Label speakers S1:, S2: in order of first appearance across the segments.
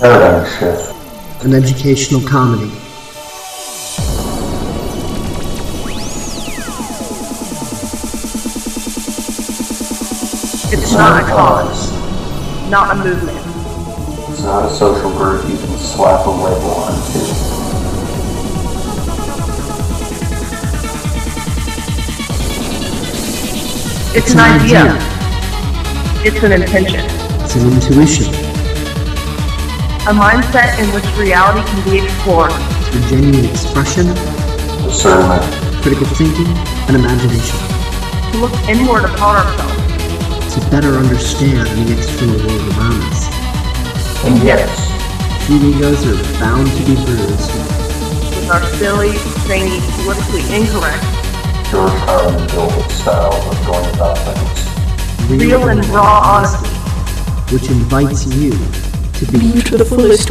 S1: Paradigmshift,
S2: an educational comedy.
S3: It's not a cause, not a movement.
S1: It's not a social group you can slap a label onto.
S3: It's an idea. It's an intention.
S2: It's an intuition.
S3: A mindset in which reality can be explored.
S2: Through genuine expression,
S1: Discernment,
S2: critical thinking, and imagination.
S3: To look inward upon ourselves.
S2: To better understand the external world around us.
S1: and yes,
S2: Few egos are bound to be bruised.
S3: With our silly, zany, politically incorrect,
S1: George Carlin built style of going about things.
S3: real and raw honesty.
S2: Which invites you to be
S4: to the fullest.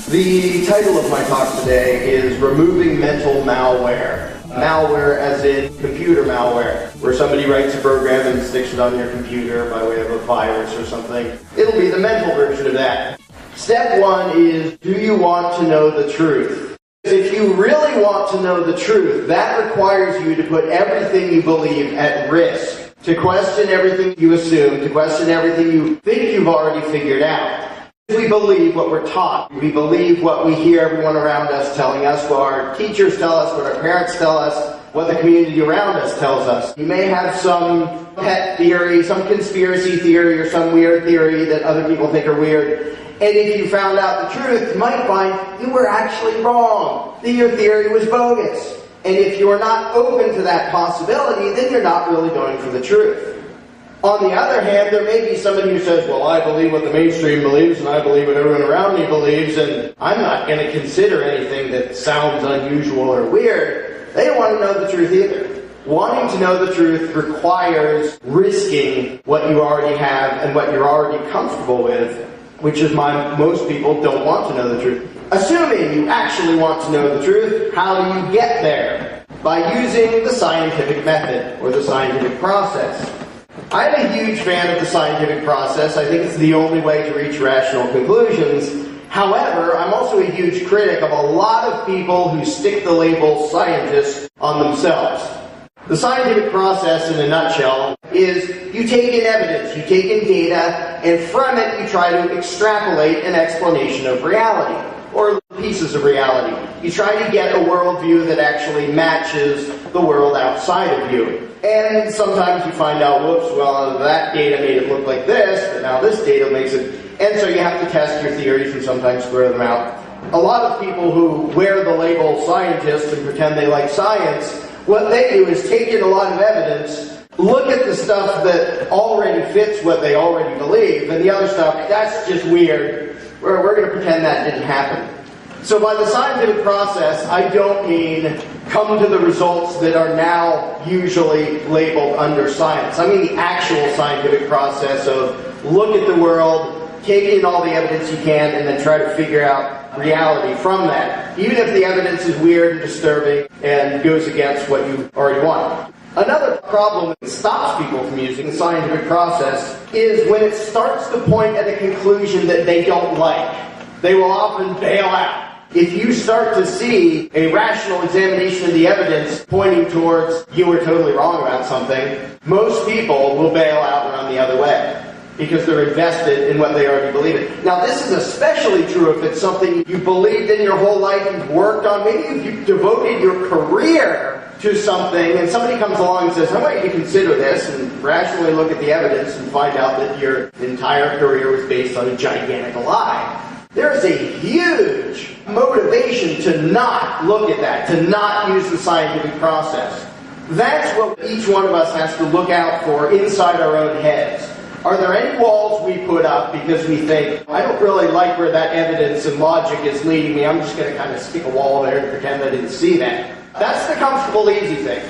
S5: The title of my talk today is Removing Mental Malware. Malware as in computer malware, where somebody writes a program and sticks it on your computer by way of a virus or something. It'll be the mental version of that. Step one is, do you want to know the truth? If you really want to know the truth, that requires you to put everything you believe at risk, to question everything you assume, to question everything you think you've already figured out. We believe what we're taught. We believe what we hear everyone around us telling us, what our teachers tell us, what our parents tell us, what the community around us tells us. You may have some pet theory, some conspiracy theory, or some weird theory that other people think are weird. And if you found out the truth, you might find you were actually wrong, that your theory was bogus. And if you're not open to that possibility, then you're not really going for the truth. On the other hand, there may be somebody who says, well, I believe what the mainstream believes, and I believe what everyone around me believes, and I'm not going to consider anything that sounds unusual or weird. They don't want to know the truth either. Wanting to know the truth requires risking what you already have and what you're already comfortable with, which is why most people don't want to know the truth. Assuming you actually want to know the truth, how do you get there? By using the scientific method, or the scientific process. I'm a huge fan of the scientific process. I think it's the only way to reach rational conclusions. However, I'm also a huge critic of a lot of people who stick the label scientist on themselves. The scientific process, in a nutshell, is you take in evidence, you take in data, and from it you try to extrapolate an explanation of reality, or pieces of reality. You try to get a worldview that actually matches the world outside of you. And sometimes you find out, whoops, well, that data made it look like this, but now this data makes it... And so you have to test your theories and sometimes square them out. A lot of people who wear the label scientist and pretend they like science, what they do is take in a lot of evidence, look at the stuff that already fits what they already believe, and the other stuff, that's just weird. We're going to pretend that didn't happen. So by the scientific process, I don't mean come to the results that are now usually labeled under science. I mean the actual scientific process of look at the world, take in all the evidence you can, and then try to figure out reality from that. Even if the evidence is weird and disturbing and goes against what you already want. Another problem that stops people from using the scientific process is when it starts to point at a conclusion that they don't like. They will often bail out. If you start to see a rational examination of the evidence pointing towards you were totally wrong about something, most people will bail out and run the other way because they're invested in what they already believe in. Now, this is especially true if it's something you believed in your whole life, you've worked on, maybe if you've devoted your career to something, and somebody comes along and says, I want you to consider this, and rationally look at the evidence and find out that your entire career was based on a gigantic lie. There's a huge motivation to not look at that, to not use the scientific process. That's what each one of us has to look out for inside our own heads. Are there any walls we put up because we think, I don't really like where that evidence and logic is leading me, I'm just going to kind of stick a wall there and pretend I didn't see that? That's the comfortable, easy thing.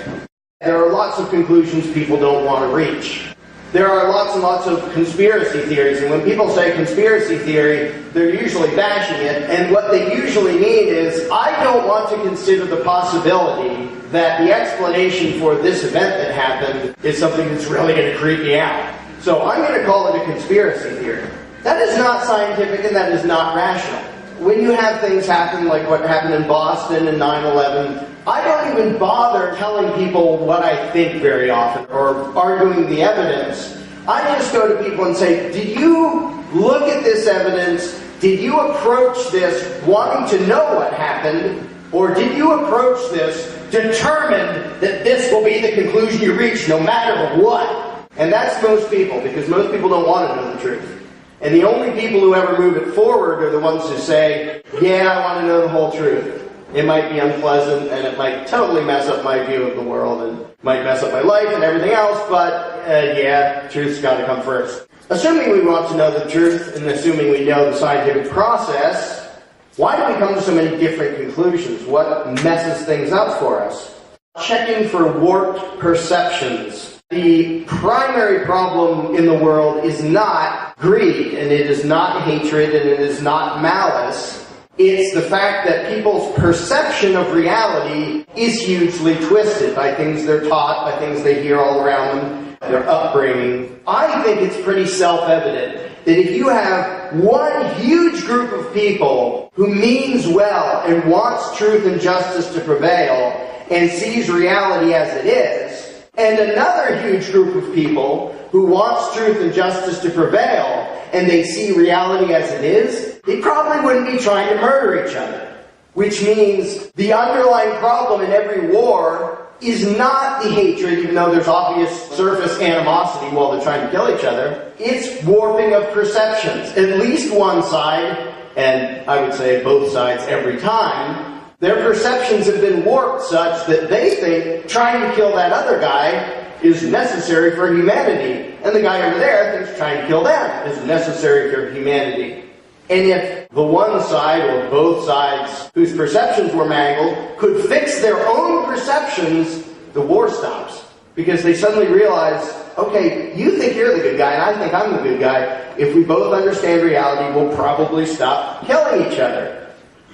S5: There are lots of conclusions people don't want to reach. There are lots and lots of conspiracy theories, and when people say conspiracy theory, they're usually bashing it, and what they usually mean is, I don't want to consider the possibility that the explanation for this event that happened is something that's really going to creep me out. So I'm going to call it a conspiracy theory. That is not scientific and that is not rational. When you have things happen like what happened in Boston and 9/11, I don't even bother telling people what I think very often or arguing the evidence. I just go to people and say, did you look at this evidence? Did you approach this wanting to know what happened? Or did you approach this determined that this will be the conclusion you reach no matter what? And that's most people, because most people don't want to know the truth. And the only people who ever move it forward are the ones who say, yeah, I want to know the whole truth. It might be unpleasant, and it might totally mess up my view of the world, and might mess up my life and everything else, but yeah, truth's got to come first. Assuming we want to know the truth, and assuming we know the scientific process, why do we come to so many different conclusions? What messes things up for us? Checking for warped perceptions. The primary problem in the world is not greed, and it is not hatred, and it is not malice. It's the fact that people's perception of reality is hugely twisted by things they're taught, by things they hear all around them, their upbringing. I think it's pretty self-evident that if you have one huge group of people who means well and wants truth and justice to prevail and sees reality as it is, and another huge group of people who wants truth and justice to prevail, and they see reality as it is, they probably wouldn't be trying to murder each other. Which means the underlying problem in every war is not the hatred, even though there's obvious surface animosity while they're trying to kill each other. It's warping of perceptions. At least one side, and I would say both sides every time, their perceptions have been warped such that they think trying to kill that other guy is necessary for humanity. And the guy over there thinks trying to kill them is necessary for humanity. And if the one side or both sides whose perceptions were mangled could fix their own perceptions, the war stops. Because they suddenly realize, okay, you think you're the good guy and I think I'm the good guy. If we both understand reality, we'll probably stop killing each other.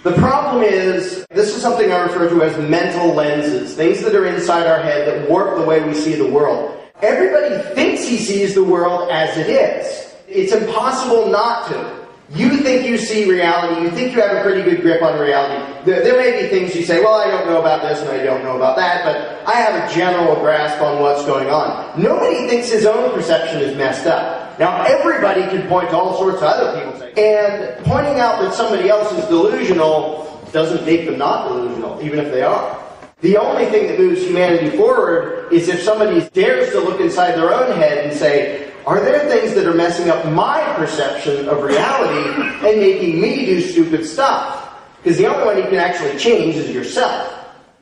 S5: The problem is, this is something I refer to as mental lenses, things that are inside our head that warp the way we see the world. Everybody thinks he sees the world as it is. It's impossible not to. You think you see reality, you think you have a pretty good grip on reality. There may be things you say, well, I don't know about this and I don't know about that, but I have a general grasp on what's going on. Nobody thinks his own perception is messed up. Now, everybody can point to all sorts of other people's things. And pointing out that somebody else is delusional doesn't make them not delusional, even if they are. The only thing that moves humanity forward is if somebody dares to look inside their own head and say, are there things that are messing up my perception of reality and making me do stupid stuff? Because the only one you can actually change is yourself.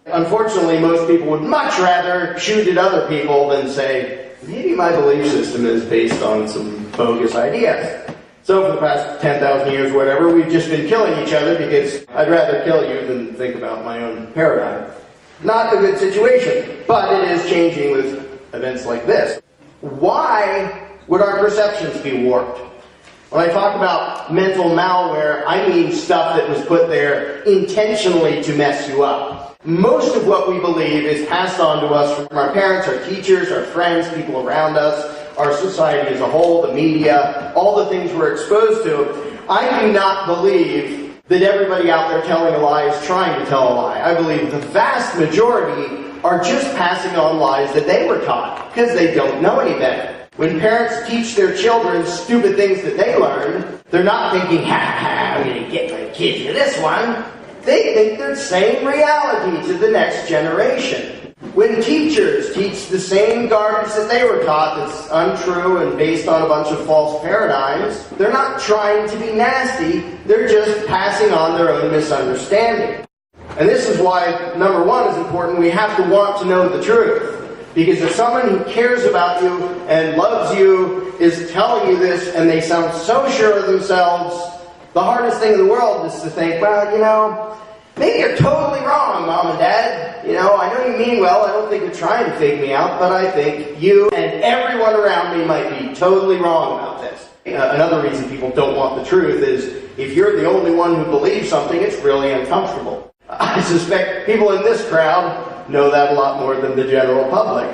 S5: Unfortunately, most people would much rather shoot at other people than say, maybe my belief system is based on some bogus ideas. So for the past 10,000 years or whatever, we've just been killing each other because I'd rather kill you than think about my own paradigm. Not a good situation, but it is changing with events like this. Why would our perceptions be warped? When I talk about mental malware, I mean stuff that was put there intentionally to mess you up. Most of what we believe is passed on to us from our parents, our teachers, our friends, people around us, our society as a whole, the media, all the things we're exposed to. I do not believe that everybody out there telling a lie is trying to tell a lie. I believe the vast majority are just passing on lies that they were taught because they don't know any better. When parents teach their children stupid things that they learned, they're not thinking, ha ha, I'm going to get my kids with this one. They think they're saying reality to the next generation. When teachers teach the same garbage that they were taught that's untrue and based on a bunch of false paradigms, they're not trying to be nasty, they're just passing on their own misunderstanding. And this is why, number one is important, we have to want to know the truth. Because if someone who cares about you and loves you is telling you this and they sound so sure of themselves, the hardest thing in the world is to think, well, you know, maybe you're totally wrong, Mom and Dad. You know, I know you mean well, I don't think you're trying to fake me out, but I think you and everyone around me might be totally wrong about this. Another reason people don't want the truth is if you're the only one who believes something, it's really uncomfortable. I suspect people in this crowd know that a lot more than the general public.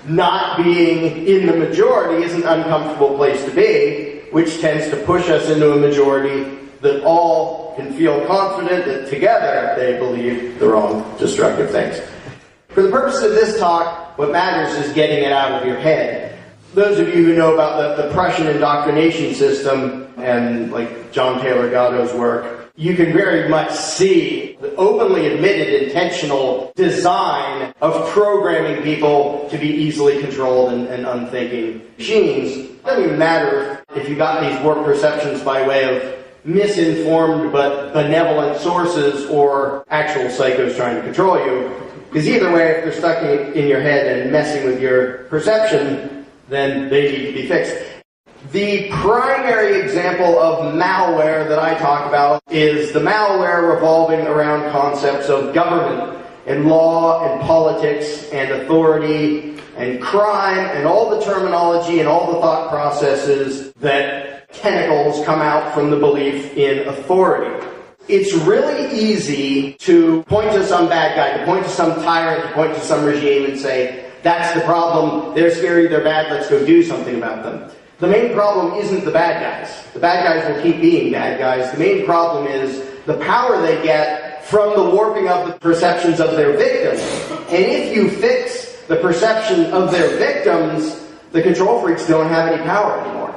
S5: Not being in the majority is an uncomfortable place to be, which tends to push us into a majority that all can feel confident that together they believe the wrong destructive things. For the purpose of this talk, what matters is getting it out of your head. Those of you who know about the Prussian indoctrination system and like John Taylor Gatto's work, you can very much see the openly admitted intentional design of programming people to be easily controlled and unthinking machines. It doesn't even matter if you got these warped perceptions by way of misinformed but benevolent sources or actual psychos trying to control you. Because either way, if they're stuck in your head and messing with your perception, then they need to be fixed. The primary example of malware that I talk about is the malware revolving around concepts of government and law and politics and authority and crime and all the terminology and all the thought processes that tentacles come out from the belief in authority. It's really easy to point to some bad guy, to point to some tyrant, to point to some regime and say, that's the problem, they're scary, they're bad, let's go do something about them. The main problem isn't the bad guys. The bad guys will keep being bad guys. The main problem is the power they get from the warping of the perceptions of their victims. And if you fix the perception of their victims, the control freaks don't have any power anymore.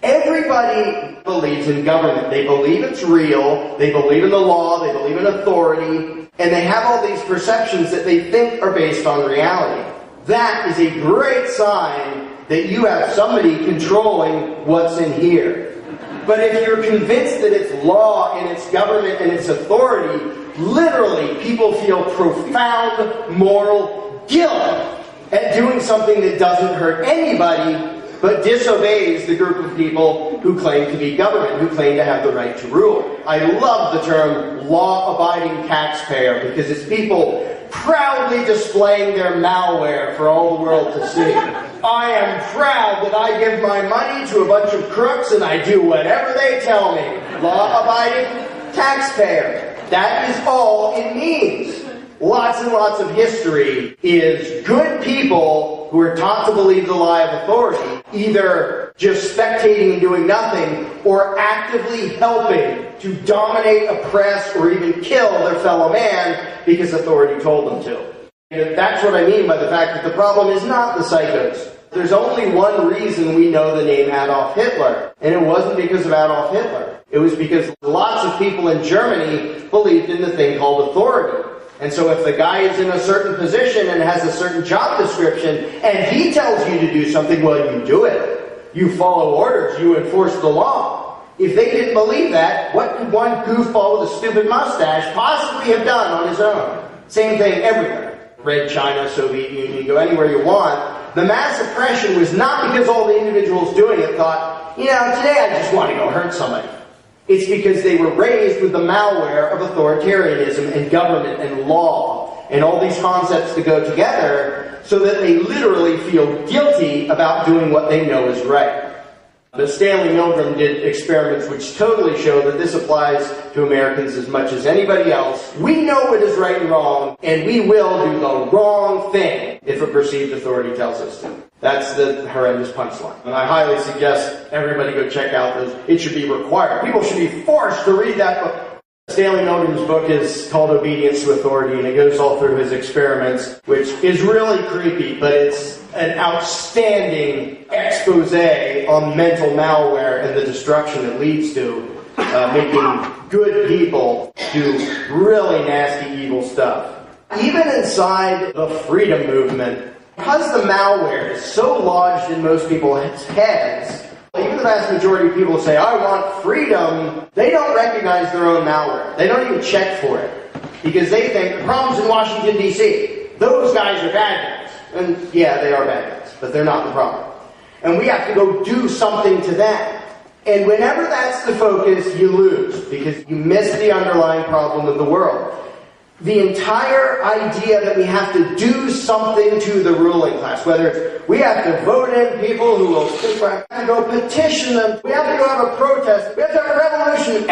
S5: Everybody believes in government. They believe it's real. They believe in the law. They believe in authority. And they have all these perceptions that they think are based on reality. That is a great sign that you have somebody controlling what's in here. But if you're convinced that it's law and it's government and it's authority, literally people feel profound moral guilt at doing something that doesn't hurt anybody but disobeys the group of people who claim to be government, who claim to have the right to rule. I love the term law-abiding taxpayer because it's people proudly displaying their malware for all the world to see. I am proud that I give my money to a bunch of crooks and I do whatever they tell me. Law-abiding taxpayer. That is all it means. Lots and lots of history is good people who are taught to believe the lie of authority, either just spectating and doing nothing, or actively helping to dominate, oppress, or even kill their fellow man because authority told them to. And that's what I mean by the fact that the problem is not the psychos. There's only one reason we know the name Adolf Hitler, and it wasn't because of Adolf Hitler. It was because lots of people in Germany believed in the thing called authority. And so if the guy is in a certain position and has a certain job description, and he tells you to do something, well, you do it. You follow orders, you enforce the law. If they didn't believe that, what could one goofball with a stupid mustache possibly have done on his own? Same thing everywhere. Red China, Soviet Union, go anywhere you want. The mass oppression was not because all the individuals doing it thought, you know, today I just want to go hurt somebody. It's because they were raised with the malware of authoritarianism and government and law and all these concepts that go together so that they literally feel guilty about doing what they know is right. But Stanley Milgram did experiments which totally show that this applies to Americans as much as anybody else. We know what is right and wrong, and we will do the wrong thing if a perceived authority tells us to. That's the horrendous punchline. And I highly suggest everybody go check out those. It should be required. People should be forced to read that book. Stanley Milgram's book is called Obedience to Authority, and it goes all through his experiments, which is really creepy, but it's an outstanding expose on mental malware and the destruction it leads to, making good people do really nasty, evil stuff. Even inside the freedom movement, because the malware is so lodged in most people's heads, even the vast majority of people who say, I want freedom, they don't recognize their own malware. They don't even check for it. Because they think, the problem's in Washington, D.C. Those guys are bad guys. And yeah, they are bad guys, but they're not the problem. And we have to go do something to that. And whenever that's the focus, you lose, because you miss the underlying problem of the world. The entire idea that we have to do something to the ruling class, whether it's we have to vote in people who will speak back, we have to go petition them, we have to go have a protest, we have to have a revolution.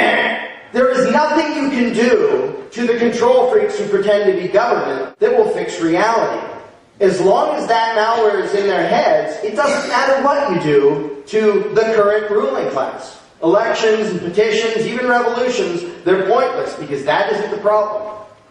S5: There is nothing you can do to the control freaks who pretend to be government that will fix reality. As long as that malware is in their heads, it doesn't matter what you do to the current ruling class. Elections and petitions, even revolutions, they're pointless because that isn't the problem.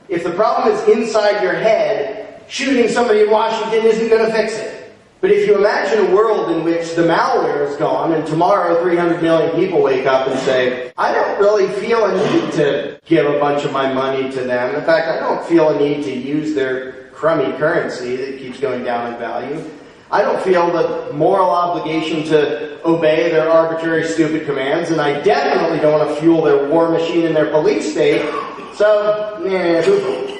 S5: If the problem is inside your head, shooting somebody in Washington isn't going to fix it. But if you imagine a world in which the malware is gone and tomorrow 300 million people wake up and say, I don't really feel a need to give a bunch of my money to them. In fact, I don't feel a need to use their crummy currency that keeps going down in value. I don't feel the moral obligation to obey their arbitrary, stupid commands, and I definitely don't want to fuel their war machine in their police state. So,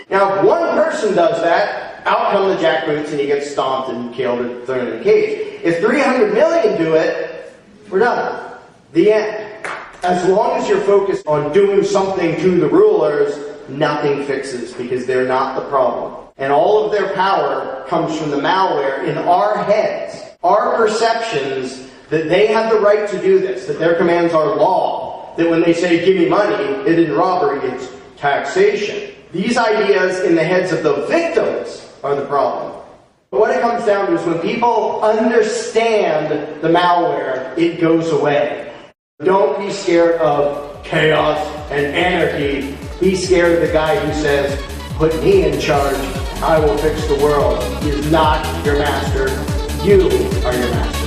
S5: now if one person does that, out come the jackboots and he gets stomped and killed and thrown in a cage. If 300 million do it, we're done. The end. As long as you're focused on doing something to the rulers, nothing fixes because they're not the problem. And all of their power comes from the malware in our heads, our perceptions that they have the right to do this, that their commands are law, that when they say give me money, it isn't robbery, it's taxation. These ideas in the heads of the victims are the problem. But what it comes down to is when people understand the malware, it goes away. Don't be scared of chaos and anarchy. Be scared of the guy who says, put me in charge, I will fix the world. He is not your master. You are your master.